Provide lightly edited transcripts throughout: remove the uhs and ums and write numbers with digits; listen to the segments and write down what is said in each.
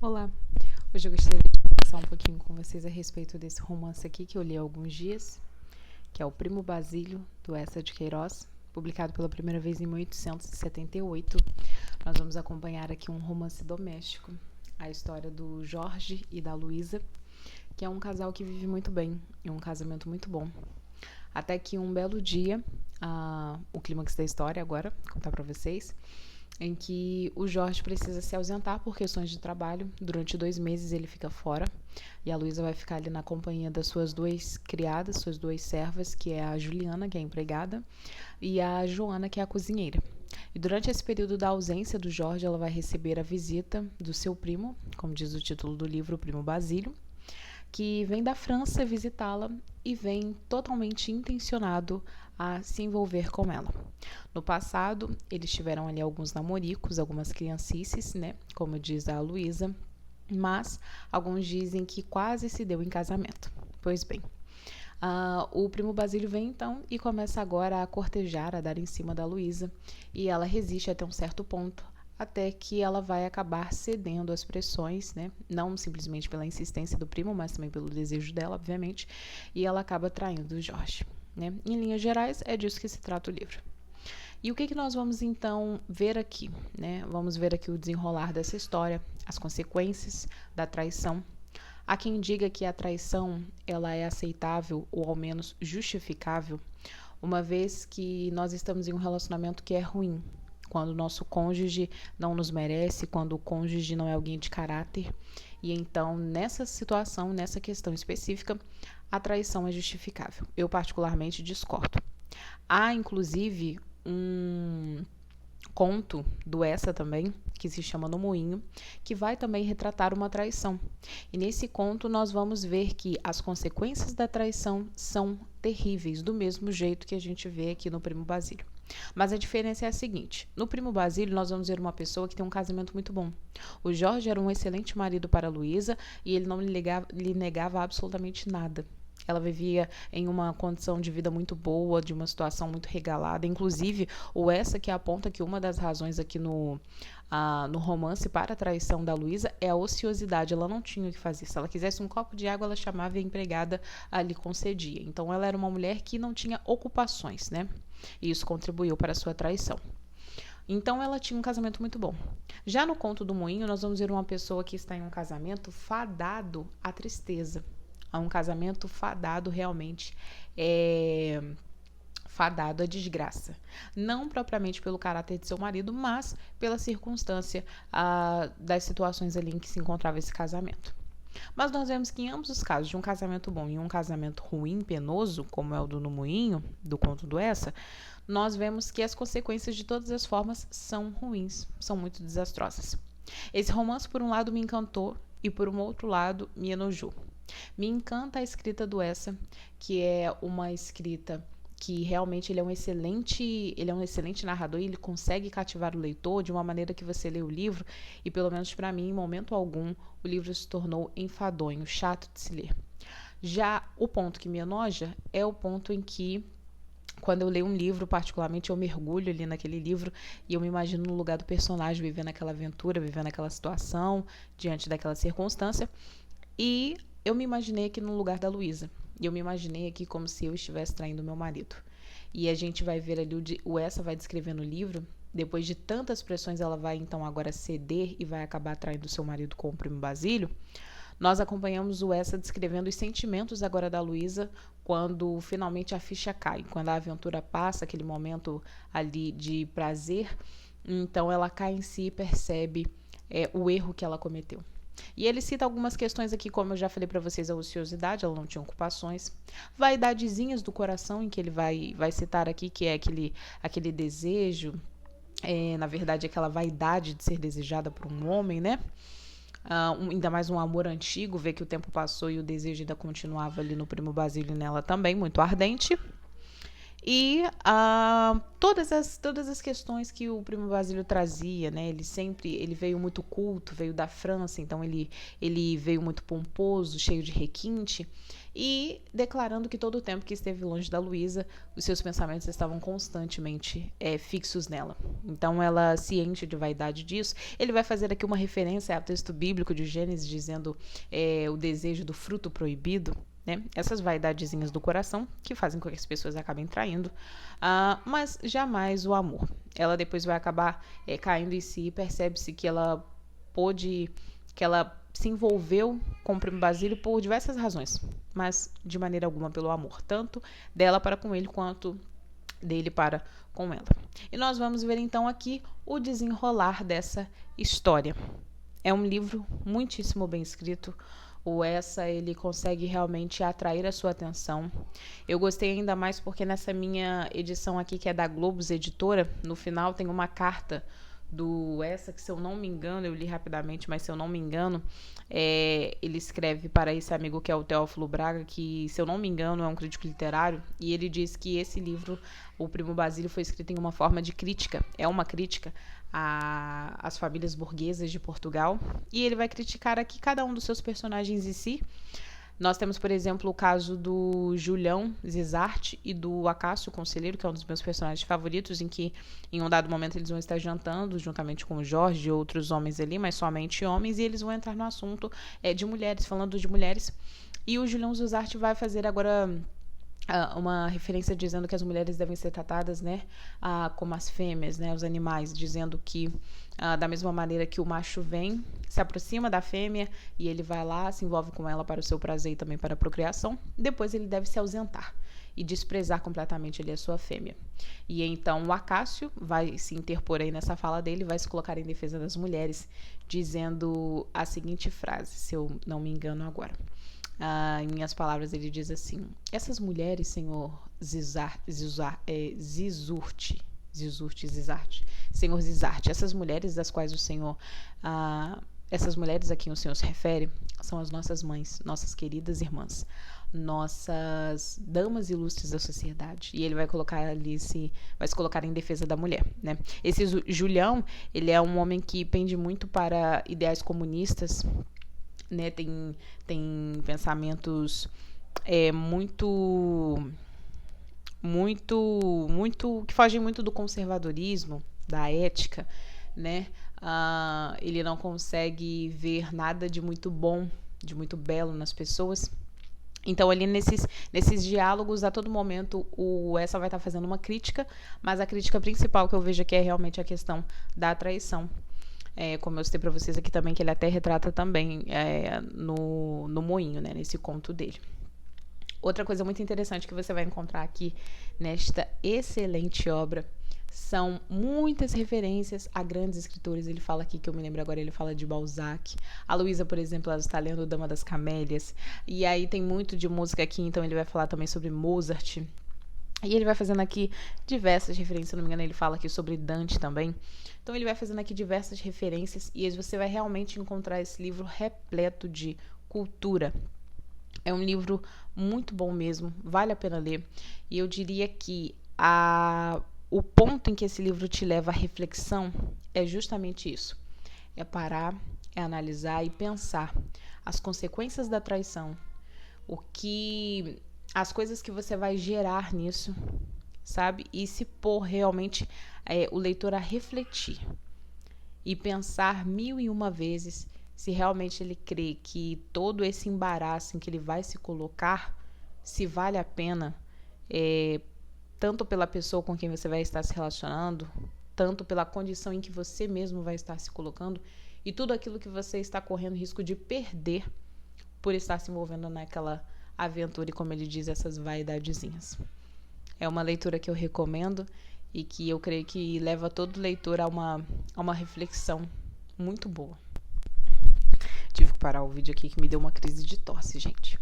Olá, hoje eu gostaria de conversar um pouquinho com vocês a respeito desse romance aqui que eu li há alguns dias, que é O Primo Basílio, do Eça de Queiroz, publicado pela primeira vez em 1878. Nós vamos acompanhar aqui um romance doméstico, a história do Jorge e da Luísa, que é um casal que vive muito bem, e um casamento muito bom. Até que um belo dia, o clímax da história agora, vou contar para vocês, em que o Jorge precisa se ausentar por questões de trabalho. Durante 2 meses ele fica fora e a Luísa vai ficar ali na companhia das suas 2 criadas, suas 2 servas, que é a Juliana, que é a empregada, e a Joana, que é a cozinheira. E durante esse período da ausência do Jorge, ela vai receber a visita do seu primo, como diz o título do livro, o Primo Basílio, que vem da França visitá-la e vem totalmente intencionado a se envolver com ela. No passado, eles tiveram ali alguns namoricos, algumas criancices, né, como diz a Luísa, mas alguns dizem que quase se deu em casamento. Pois bem, o Primo Basílio vem então e começa agora a cortejar, a dar em cima da Luísa, e ela resiste até um certo ponto, até que ela vai acabar cedendo às pressões, né? Não simplesmente pela insistência do primo, mas também pelo desejo dela, obviamente, e ela acaba traindo o Jorge, né? Em linhas gerais, é disso que se trata o livro. E o que nós vamos então ver aqui, né? Vamos ver aqui o desenrolar dessa história, as consequências da traição. Há quem diga que a traição ela é aceitável ou ao menos justificável, uma vez que nós estamos em um relacionamento que é ruim, quando o nosso cônjuge não nos merece, quando o cônjuge não é alguém de caráter. E então, nessa situação, nessa questão específica, a traição é justificável. Eu particularmente discordo. Há, inclusive, um conto do Eça também, que se chama No Moinho, que vai também retratar uma traição. E nesse conto nós vamos ver que as consequências da traição são terríveis, do mesmo jeito que a gente vê aqui no Primo Basílio. Mas a diferença é a seguinte: no Primo Basílio nós vamos ver uma pessoa que tem um casamento muito bom. O Jorge era um excelente marido para a Luísa e ele não lhe negava absolutamente nada. Ela vivia em uma condição de vida muito boa, de uma situação muito regalada. Inclusive, o Eça que aponta que uma das razões aqui no romance para a traição da Luísa é a ociosidade. Ela não tinha o que fazer. Se ela quisesse um copo de água, ela chamava a empregada, lhe concedia. Então, ela era uma mulher que não tinha ocupações, né? E isso contribuiu para a sua traição. Então, ela tinha um casamento muito bom. Já no Conto do Moinho, nós vamos ver uma pessoa que está em um casamento fadado à tristeza. A um casamento fadado realmente, fadado à desgraça. Não propriamente pelo caráter de seu marido, mas pela circunstância das situações ali em que se encontrava esse casamento. Mas nós vemos que em ambos os casos, de um casamento bom e um casamento ruim, penoso, como é o do No Moinho, do Conto do Eça, nós vemos que as consequências de todas as formas são ruins, são muito desastrosas. Esse romance, por um lado, me encantou e, por um outro lado, me enojou. Me encanta a escrita do Eça, que é uma escrita que realmente ele é um excelente narrador e ele consegue cativar o leitor de uma maneira que você lê o livro e, pelo menos para mim, em momento algum, o livro se tornou enfadonho, chato de se ler. Já o ponto que me enoja é o ponto em que, quando eu leio um livro, particularmente, eu mergulho ali naquele livro e eu me imagino no lugar do personagem, vivendo aquela aventura, vivendo aquela situação, diante daquela circunstância, e eu me imaginei aqui no lugar da Luísa. E eu me imaginei aqui como se eu estivesse traindo meu marido. E a gente vai ver ali, o Eça vai descrever no livro, depois de tantas pressões, ela vai então agora ceder e vai acabar traindo seu marido com o Primo Basílio. Nós acompanhamos o Eça descrevendo os sentimentos agora da Luísa quando finalmente a ficha cai, quando a aventura passa, aquele momento ali de prazer, então ela cai em si e percebe o erro que ela cometeu. E ele cita algumas questões aqui, como eu já falei para vocês, a ociosidade, ela não tinha ocupações, vaidadezinhas do coração, em que ele vai citar aqui, que é aquele desejo, na verdade aquela vaidade de ser desejada por um homem, né? Ainda mais um amor antigo, ver que o tempo passou e o desejo ainda continuava ali no Primo Basílio nela também, muito ardente. E todas as questões que o Primo Basílio trazia, né? Ele veio muito culto, veio da França, então ele veio muito pomposo, cheio de requinte, e declarando que todo o tempo que esteve longe da Luísa, os seus pensamentos estavam constantemente fixos nela. Então ela se enche de vaidade disso. Ele vai fazer aqui uma referência ao texto bíblico de Gênesis, dizendo o desejo do fruto proibido, né? Essas vaidadezinhas do coração que fazem com que as pessoas acabem traindo, mas jamais o amor. Ela depois vai acabar caindo em si, percebe-se que ela se envolveu com o Primo Basílio por diversas razões, mas de maneira alguma pelo amor, tanto dela para com ele quanto dele para com ela. E nós vamos ver então aqui o desenrolar dessa história. É um livro muitíssimo bem escrito. O Essa, ele consegue realmente atrair a sua atenção. Eu gostei ainda mais porque nessa minha edição aqui, que é da Globos Editora, no final tem uma carta do Essa, que se eu não me engano, eu li rapidamente, mas se eu não me engano, ele escreve para esse amigo que é o Teófilo Braga, que se eu não me engano é um crítico literário, e ele diz que esse livro, O Primo Basílio, foi escrito em uma forma de crítica, é uma crítica às famílias burguesas de Portugal, e ele vai criticar aqui cada um dos seus personagens em si. Nós temos, por exemplo, o caso do Julião Zizarte e do Acácio Conselheiro, que é um dos meus personagens favoritos, em que, em um dado momento, eles vão estar jantando juntamente com o Jorge e outros homens ali, mas somente homens, e eles vão entrar no assunto de mulheres, falando de mulheres. E o Julião Zizarte vai fazer agora uma referência dizendo que as mulheres devem ser tratadas, né, como as fêmeas, né, os animais, dizendo que da mesma maneira que o macho vem, se aproxima da fêmea e ele vai lá, se envolve com ela para o seu prazer e também para a procriação, depois ele deve se ausentar e desprezar completamente ali a sua fêmea. E então o Acácio vai se interpor aí nessa fala dele, vai se colocar em defesa das mulheres, dizendo a seguinte frase, se eu não me engano agora. Em minhas palavras, ele diz assim: essas mulheres, senhor senhor Zizarte, essas mulheres das quais o senhor, essas mulheres a quem o senhor se refere, são as nossas mães, nossas queridas irmãs, nossas damas ilustres da sociedade. E ele vai colocar ali, vai se colocar em defesa da mulher, né? Esse Julião, ele é um homem que pende muito para ideais comunistas, né, tem pensamentos muito que fogem muito do conservadorismo, da ética, né? Ele não consegue ver nada de muito bom, de muito belo nas pessoas. Então, ali nesses diálogos, a todo momento, o Essa vai estar fazendo uma crítica, mas a crítica principal que eu vejo aqui é realmente a questão da traição. Como eu citei para vocês aqui também, que ele até retrata também no Moinho, né, nesse conto dele. Outra coisa muito interessante que você vai encontrar aqui nesta excelente obra são muitas referências a grandes escritores. Ele fala aqui, que eu me lembro agora, ele fala de Balzac. A Luísa, por exemplo, ela está lendo Dama das Camélias. E aí tem muito de música aqui, então ele vai falar também sobre Mozart. E ele vai fazendo aqui diversas referências, se não me engano, ele fala aqui sobre Dante também. Então ele vai fazendo aqui diversas referências e você vai realmente encontrar esse livro repleto de cultura. É um livro muito bom mesmo, vale a pena ler. E eu diria que o ponto em que esse livro te leva à reflexão é justamente isso. É parar, é analisar e pensar as consequências da traição, as coisas que você vai gerar nisso, sabe? E se pôr realmente o leitor a refletir e pensar 1001 vezes se realmente ele crê que todo esse embaraço em que ele vai se colocar, se vale a pena, tanto pela pessoa com quem você vai estar se relacionando, tanto pela condição em que você mesmo vai estar se colocando e tudo aquilo que você está correndo risco de perder por estar se envolvendo naquela aventura e, como ele diz, essas vaidadezinhas. É uma leitura que eu recomendo e que eu creio que leva todo leitor a uma reflexão muito boa. Tive que parar o vídeo aqui que me deu uma crise de tosse, gente.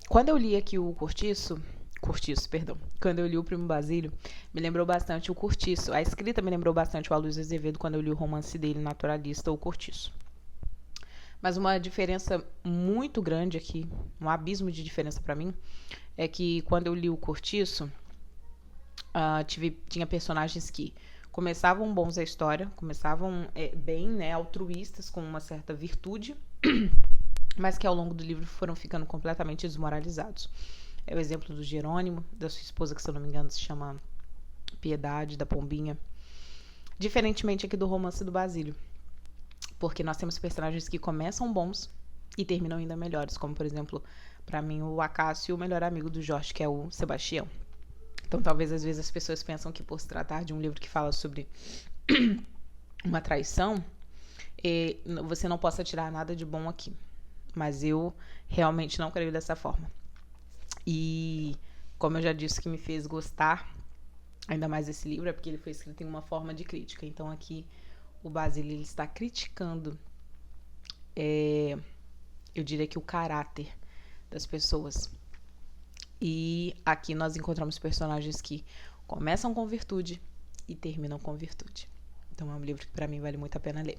Quando eu li aqui o Cortiço, quando eu li o Primo Basílio, me lembrou bastante o Cortiço. A escrita me lembrou bastante o Aloysio Azevedo quando eu li o romance dele, Naturalista, o Cortiço. Mas uma diferença muito grande aqui, um abismo de diferença para mim, é que quando eu li o Cortiço, tinha personagens que começavam bons a história, começavam bem, né, altruístas, com uma certa virtude, mas que ao longo do livro foram ficando completamente desmoralizados. É o exemplo do Jerônimo, da sua esposa, que se eu não me engano se chama Piedade, da Pombinha. Diferentemente aqui do romance do Basílio, porque nós temos personagens que começam bons e terminam ainda melhores, como por exemplo, para mim, o Acácio, o melhor amigo do Jorge, que é o Sebastião. Então talvez às vezes as pessoas pensam que por se tratar de um livro que fala sobre uma traição, você não possa tirar nada de bom aqui. Mas eu realmente não creio dessa forma. E como eu já disse, que me fez gostar ainda mais desse livro é porque ele foi escrito em uma forma de crítica. Então aqui o Basílio ele está criticando, eu diria que o caráter das pessoas. E aqui nós encontramos personagens que começam com virtude e terminam com virtude. Então é um livro que para mim vale muito a pena ler.